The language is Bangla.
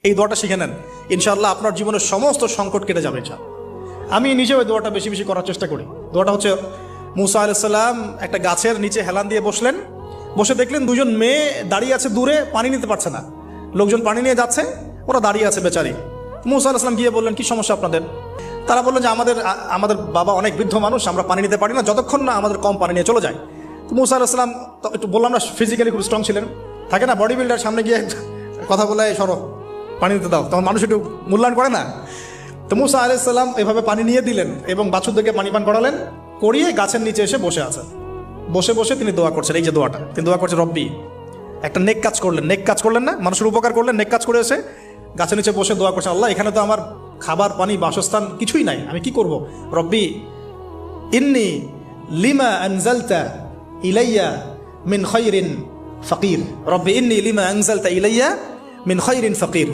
এই দোয়াটা শিখে নেন, ইনশাআল্লাহ আপনার জীবনের সমস্ত সংকট কেটে যাবে। আমি নিজেও এই দোয়াটা বেশি বেশি করার চেষ্টা করি। দোয়াটা হচ্ছে, মুসা আলাইহিস সালাম একটা গাছের নিচে হেলান দিয়ে বসলেন, বসে দেখলেন দুজন মেয়ে দাঁড়িয়ে আছে দূরে, পানি নিতে পারছে না, লোকজন পানি নিয়ে যাচ্ছে, ওরা দাঁড়িয়ে আছে বেচারি। মুসা আলাইহিস সালাম গিয়ে বললেন, কি সমস্যা আপনাদের? তারা বললেন যে আমাদের বাবা অনেক বৃদ্ধ মানুষ, আমরা পানি নিতে পারি না যতক্ষণ না আমাদের কম পানি নিয়ে চলে যায়। তো মুসা আলাইহিস সালাম একটু বললাম না, ফিজিক্যালি খুব স্ট্রং ছিলেন, থাকে না বডি বিল্ডার, সামনে গিয়ে কথা বলে সরো পানি দিতে দাও, তখন মানুষ একটু মূল্যায়ন করে না। তো মুসা আলাইহিস সালাম এভাবে পানি নিয়ে দিলেন এবং বাছুরদেরকে পানি পান করালেন, করিয়ে গাছের নিচে এসে বসে আছেন। বসে বসে তিনি দোয়া করছেন, এই যে দোয়াটা তিনি দোয়া করছেন, রব্বি, একটা নেক কাজ করলেন, নেক কাজ করলেন না, মানুষের উপকার করলেন, নেক কাজ করে এসে গাছের নিচে বসে দোয়া করছেন, আল্লাহ এখানে তো আমার খাবার পানি বাসস্থান কিছুই নাই, আমি কি করব? রব্বি ইন্নি লিমা আনজালতা ইলাইয়া মিন খায়রিন ফাকির, রব্বি ইন্নি লিমা আনজালতা ইলাইয়া মিন খায়রিন ফাকির।